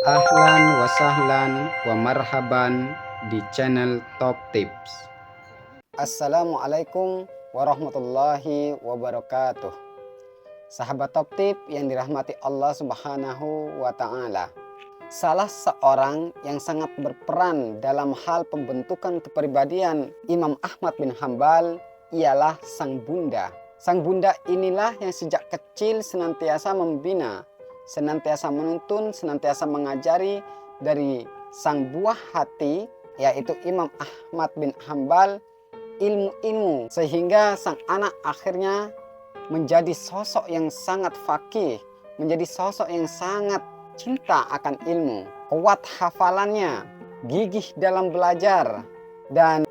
Ahlan wa sahlan wa marhaban di channel Top Tips. Assalamualaikum warahmatullahi wabarakatuh. Sahabat Top Tip yang dirahmati Allah Subhanahu wa Ta'ala. Salah seorang yang sangat berperan dalam hal pembentukan kepribadian Imam Ahmad bin Hambal ialah sang bunda. Sang bunda inilah yang sejak kecil senantiasa membina, senantiasa menuntun, senantiasa mengajari dari sang buah hati, yaitu Imam Ahmad bin Hambal, ilmu-ilmu, sehingga sang anak akhirnya menjadi sosok yang sangat faqih, menjadi sosok yang sangat cinta akan ilmu, kuat hafalannya, gigih dalam belajar, dan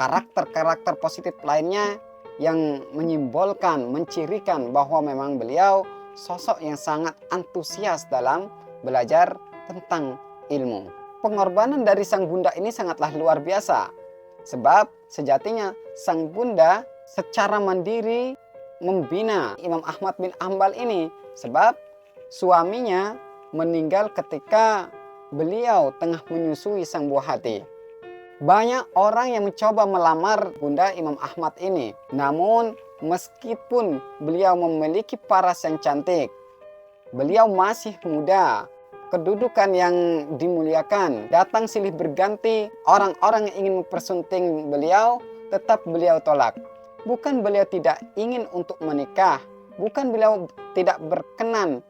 karakter-karakter positif lainnya yang menyimbolkan, mencirikan bahwa memang beliau sosok yang sangat antusias dalam belajar tentang ilmu. Pengorbanan dari sang bunda ini sangatlah luar biasa, sebab sejatinya sang bunda secara mandiri membina Imam Ahmad bin Hambal ini, sebab suaminya meninggal ketika beliau tengah menyusui sang buah hati. Banyak orang yang mencoba melamar bunda Imam Ahmad ini, namun meskipun beliau memiliki paras yang cantik, beliau masih muda, kedudukan yang dimuliakan, datang silih berganti orang-orang yang ingin mempersunting beliau, tetap beliau tolak. Bukan beliau tidak ingin untuk menikah, bukan beliau tidak berkenan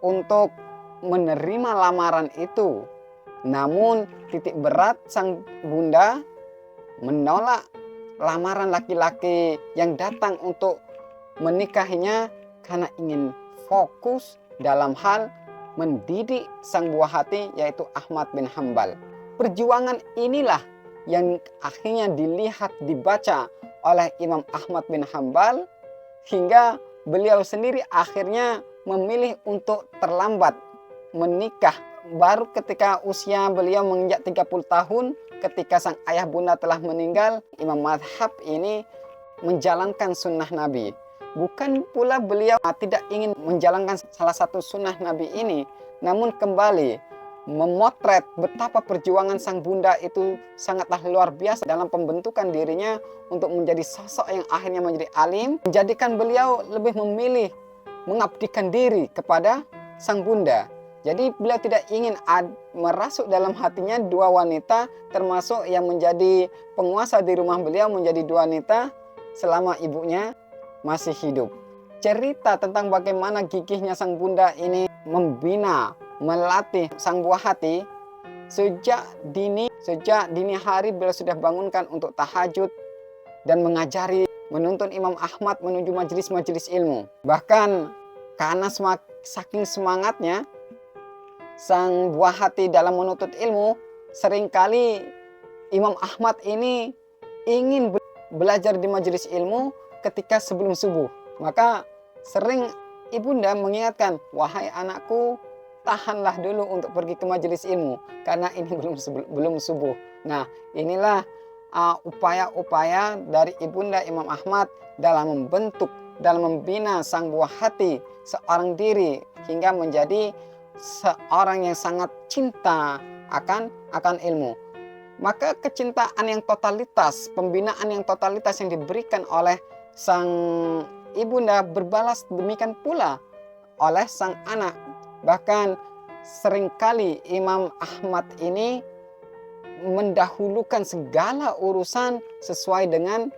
untuk menerima lamaran itu, namun titik berat sang bunda menolak lamaran laki-laki yang datang untuk menikahinya karena ingin fokus dalam hal mendidik sang buah hati, yaitu Ahmad bin Hambal. Perjuangan inilah yang akhirnya dilihat, dibaca oleh Imam Ahmad bin Hambal, hingga beliau sendiri akhirnya memilih untuk terlambat menikah. Baru ketika usia beliau menginjak 30 tahun, ketika sang ayah bunda telah meninggal, Imam Madhab ini menjalankan sunnah Nabi. Bukan pula beliau tidak ingin menjalankan salah satu sunnah Nabi ini, namun kembali memotret betapa perjuangan sang bunda itu sangatlah luar biasa dalam pembentukan dirinya untuk menjadi sosok yang akhirnya menjadi alim, menjadikan beliau lebih memilih mengabdikan diri kepada sang bunda. Jadi beliau tidak ingin merasuk dalam hatinya dua wanita, termasuk yang menjadi penguasa di rumah beliau menjadi dua wanita selama ibunya masih hidup. Cerita tentang bagaimana gigihnya sang bunda ini membina, melatih sang buah hati sejak dini hari beliau sudah bangunkan untuk tahajud dan mengajari, menuntun Imam Ahmad menuju majelis-majelis ilmu. Bahkan karena saking semangatnya sang buah hati dalam menuntut ilmu, seringkali Imam Ahmad ini ingin belajar di majelis ilmu ketika sebelum subuh. Maka sering ibunda mengingatkan, wahai anakku, tahanlah dulu untuk pergi ke majelis ilmu karena ini belum subuh. Nah, inilah upaya-upaya dari ibunda Imam Ahmad dalam membentuk, dalam membina sang buah hati seorang diri hingga menjadi seorang yang sangat cinta akan ilmu. Maka kecintaan yang totalitas, pembinaan yang totalitas yang diberikan oleh sang ibunda berbalas demikian pula oleh sang anak. Bahkan seringkali Imam Ahmad ini mendahulukan segala urusan sesuai dengan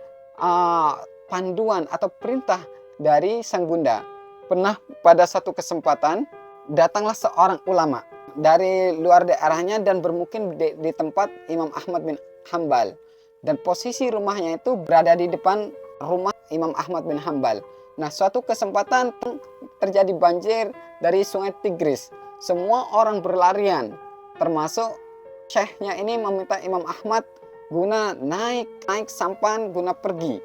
panduan atau perintah dari sang bunda. Pernah pada satu kesempatan datanglah seorang ulama dari luar daerahnya dan bermukim di tempat Imam Ahmad bin Hambal, dan posisi rumahnya itu berada di depan rumah Imam Ahmad bin Hambal. Nah, suatu kesempatan terjadi banjir dari sungai Tigris. Semua orang berlarian, termasuk syekhnya ini meminta Imam Ahmad guna naik sampan guna pergi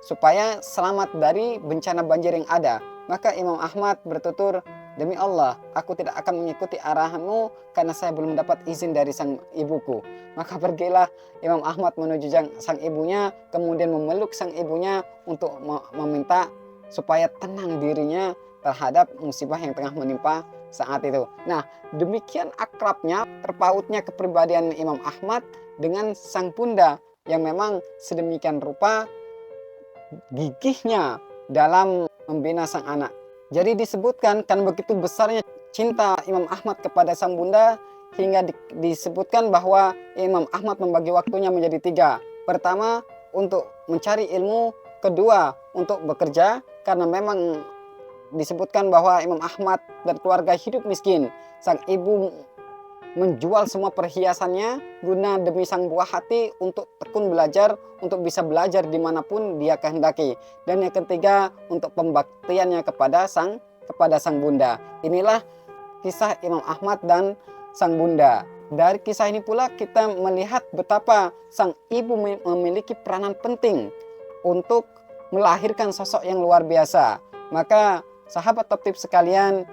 supaya selamat dari bencana banjir yang ada. Maka Imam Ahmad bertutur, demi Allah, aku tidak akan mengikuti arahanmu karena saya belum dapat izin dari sang ibuku. Maka pergilah Imam Ahmad menuju sang ibunya, kemudian memeluk sang ibunya untuk meminta supaya tenang dirinya terhadap musibah yang tengah menimpa saat itu. Nah, demikian akrabnya, terpautnya kepribadian Imam Ahmad dengan sang bunda yang memang sedemikian rupa gigihnya dalam membina sang anak. Jadi disebutkan kan begitu besarnya cinta Imam Ahmad kepada sang bunda hingga disebutkan bahwa Imam Ahmad membagi waktunya menjadi 3. Pertama, untuk mencari ilmu. Kedua, untuk bekerja, karena memang disebutkan bahwa Imam Ahmad dan keluarga hidup miskin. Sang ibu menjual semua perhiasannya guna demi sang buah hati untuk tekun belajar, untuk bisa belajar dimanapun dia kehendaki. Dan yang ketiga, untuk pembaktiannya kepada sang bunda. Inilah kisah Imam Ahmad dan sang bunda. Dari kisah ini pula kita melihat betapa sang ibu memiliki peranan penting untuk melahirkan sosok yang luar biasa. Maka sahabat Top Tips sekalian,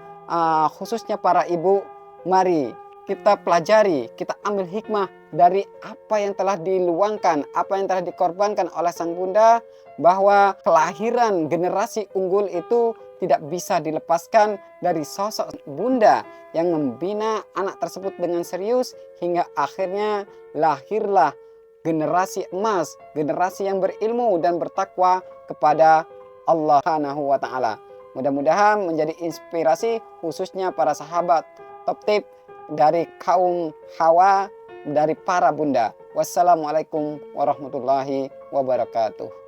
khususnya para ibu, mari kita pelajari, kita ambil hikmah dari apa yang telah diluangkan, apa yang telah dikorbankan oleh sang bunda, bahwa kelahiran generasi unggul itu tidak bisa dilepaskan dari sosok bunda yang membina anak tersebut dengan serius hingga akhirnya lahirlah generasi emas, generasi yang berilmu dan bertakwa kepada Allah Subhanahu wa Ta'ala. Mudah-mudahan menjadi inspirasi khususnya para sahabat Top Tip dari kaum Hawa, dari para bunda. Wassalamualaikum warahmatullahi wabarakatuh.